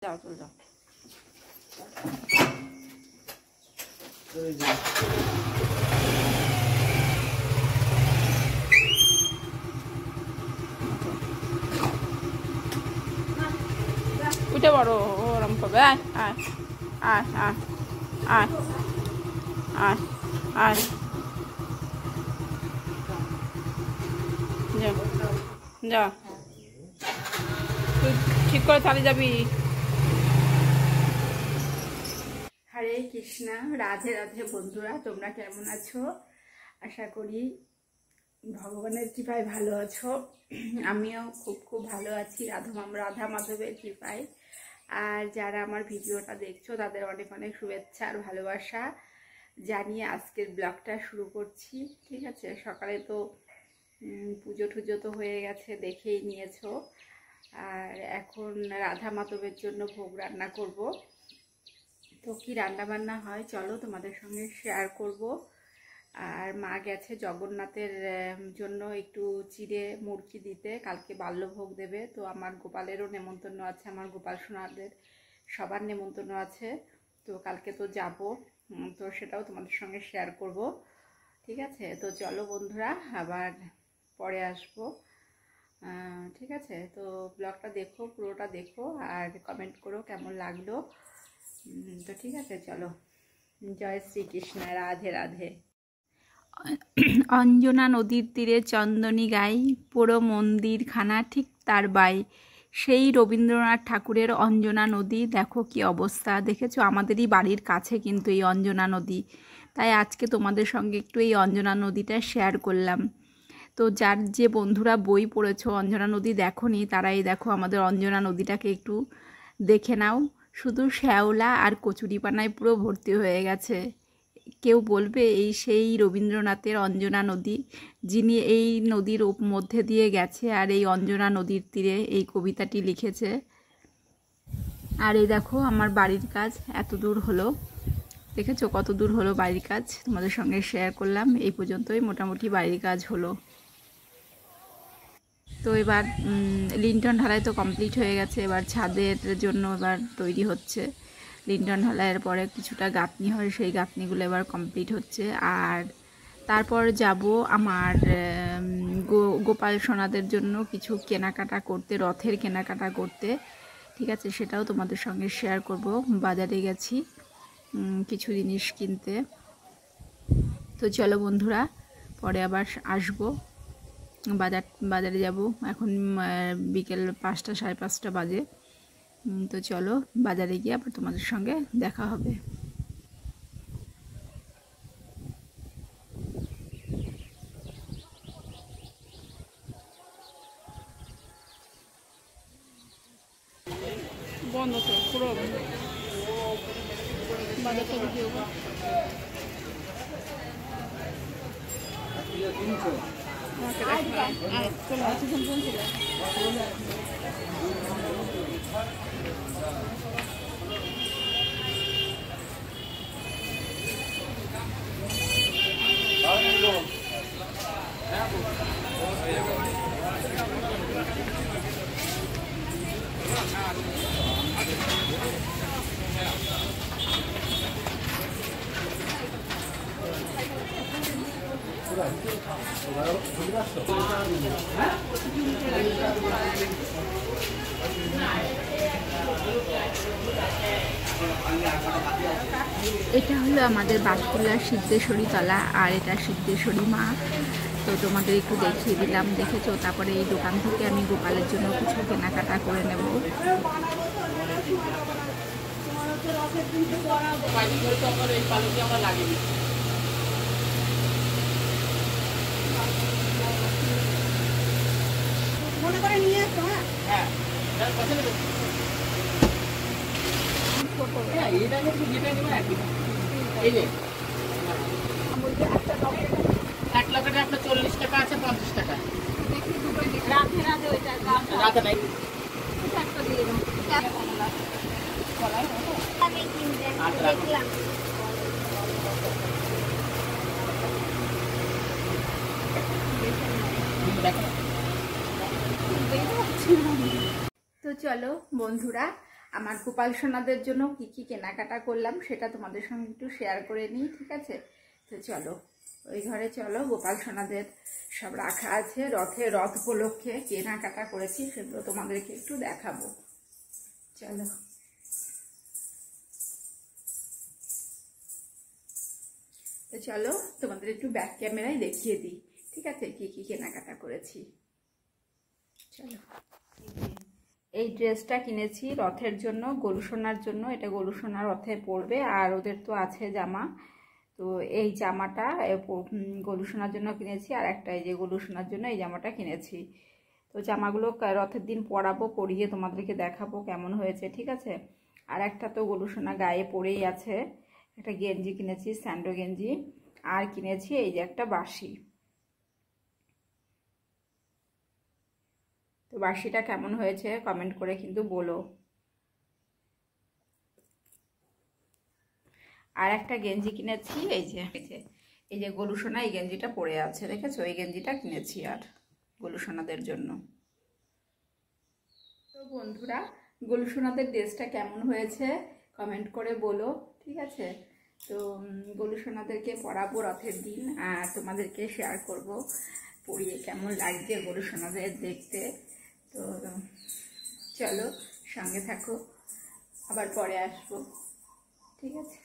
যাও চল যাও। উঠে বড় ওরম করবে। আয় আয় আয় আয় আয় আয় আয় যা যা, তুই ঠিক করে চালিয়ে যাবি। হরে কৃষ্ণা, রাধে রাধে বন্ধুরা, তোমরা কেমন আছো? আশা করি ভগবানের কৃপায় ভালো আছো। আমিও খুব ভালো আছি রাধা মাধবের কৃপায়। আর যারা আমার ভিডিওটা দেখছো তাদের অনেক অনেক শুভেচ্ছা আর ভালোবাসা জানিয়ে আজকের ব্লগটা শুরু করছি। ঠিক আছে, সকালে তো পুজো টুজো তো হয়ে গেছে, দেখেই নিয়েছো। আর এখন রাধা মাধবের জন্য ভোগ রান্না করব। তো কি রান্না বান্না হয় চলো তোমাদের সঙ্গে শেয়ার করব। আর মা গেছে জগন্নাথের জন্য একটু চিড়ে মুরগি দিতে, কালকে বাল্যভোগ দেবে। তো আমার গোপালেরও নেমন্তন্ন আছে, আমার গোপাল সোনাদের সবার নেমন্তন্ন আছে। তো কালকে তো যাব, তো সেটাও তোমাদের সঙ্গে শেয়ার করব। ঠিক আছে, তো চলো বন্ধুরা, আবার পরে আসবো। ঠিক আছে, তো ব্লগটা দেখো, পুরোটা দেখো আর কমেন্ট করো কেমন লাগলো। তো ঠিক আছে, চলো। জয় শ্রীকৃষ্ণ, রাধে রাধে। অঞ্জনা নদীর তীরে চন্দনী গাই, পুরো মন্দিরখানা ঠিক তার বাই। সেই রবীন্দ্রনাথ ঠাকুরের অঞ্জনা নদী, দেখো কি অবস্থা। দেখেছো, আমাদেরই বাড়ির কাছে কিন্তু এই অঞ্জনা নদী। তাই আজকে তোমাদের সঙ্গে একটু এই অঞ্জনা নদীটা শেয়ার করলাম। তো যার যে বন্ধুরা বই পড়েছো অঞ্জনা নদী দেখোনি, তারাই দেখো আমাদের অঞ্জনা নদীটাকে একটু দেখে নাও। শুধু শ্যাওলা আর কচুরিপানায় পুরো ভর্তি হয়ে গেছে। কেউ বলবে এই সেই রবীন্দ্রনাথের অঞ্জনা নদী, যিনি এই নদীর মধ্যে দিয়ে গেছে আর এই অঞ্জনা নদীর তীরে এই কবিতাটি লিখেছে। আর এই দেখো আমার বাড়ির কাজ এত দূর হলো, দেখেছো কত দূর হলো বাড়ির কাজ, তোমাদের সঙ্গে শেয়ার করলাম। এই পর্যন্তই মোটামুটি বাড়ির কাজ হলো। তো এবার লিন্টন ঢালাই তো কমপ্লিট হয়ে গেছে, এবার ছাদের জন্য এবার তৈরি হচ্ছে। লিন্টন ঢালাইয়ের পরে কিছুটা গাঁথনি হয়, সেই গাঁথনিগুলো এবার কমপ্লিট হচ্ছে। আর তারপর যাব আমার গোপাল সোনাদের জন্য কিছু কেনাকাটা করতে, রথের কেনাকাটা করতে। ঠিক আছে, সেটাও তোমাদের সঙ্গে শেয়ার করব। বাজারে গেছি কিছু জিনিস কিনতে। তো চলো বন্ধুরা, পরে আবার আসবো। বাজারে যাব, এখন বিকেল 5টা 5:30 বাজে। তো চলো বাজারে গিয়ে আবার তোমাদের সঙ্গে দেখা হবে। বন্ধ তো পুরো বাজারটা ভিডিও এটা হলো আমাদের বাঁশকুল্লার সিদ্ধেশ্বরী তলা, আর এটা সিদ্ধেশ্বরী মা। তো তোমাদের একটু দেখিয়ে দিলাম, দেখেছো। তারপরে এই দোকান থেকে আমি গোপালের জন্য কিছু কেনাকাটা করে নেব। মনে করে নিয়ে আসো। হ্যাঁ, এক লকেটে আপনার 40 টাকা আছে, 50 টাকা। রাতে নাই দেখো। তো চলো বন্ধুরা, আমার গোপাল সোনাদের জন্য কি কি কেনাকাটা করলাম সেটা তোমাদের সঙ্গে একটু শেয়ার করে নিই, ঠিক আছে? তো চলো ওই ঘরে চলো, গোপাল সোনাদের সব রাখা আছে, রথ উপলক্ষে কেনাকাটা করেছি সেগুলো তোমাদেরকে একটু দেখাবো। চলো। তো চলো তোমাদের একটু ব্যাক ক্যামেরায় দেখিয়ে দিই, ঠিক আছে, কি কি কেনাকাটা করেছি। চলো, এই ড্রেসটা কিনেছি রথের জন্য, গরুসোনার জন্য। এটা গরুসোনা রথে পরবে, আর ওদের তো আছে জামা। তো এই জামাটা গরুসোনার জন্য কিনেছি, আর একটা এই যে গরুসোনার জন্য এই জামাটা কিনেছি। তো জামাগুলো রথের দিন পরাবো, পরিয়ে তোমাদেরকে দেখাবো কেমন হয়েছে, ঠিক আছে? আর একটা তো গরুসোনা গায়ে পরেই আছে। একটা গেঞ্জি কিনেছি, স্যান্ডো গেঞ্জি। আর কিনেছি এই যে একটা বাঁশি। তো বাঁশিটা কেমন হয়েছে কমেন্ট করে কিন্তু বলো। আর একটা গেঞ্জি কিনেছি, এই যে গলুসোনা এই গেঞ্জিটা পরে আছে, দেখেছো? এই গেঞ্জিটা কিনেছি আর গলুসোনাদের জন্য। তো বন্ধুরা, গলুসোনাদের ড্রেসটা কেমন হয়েছে কমেন্ট করে বলো, ঠিক আছে? তো গলুসোনাদেরকে পরাবো রথের দিন, আর তোমাদেরকে শেয়ার করব পরিয়ে কেমন লাগছে গলুসোনাদের দেখতে। তো চলো সঙ্গে থাকো, আবার পরে আসবো, ঠিক আছে?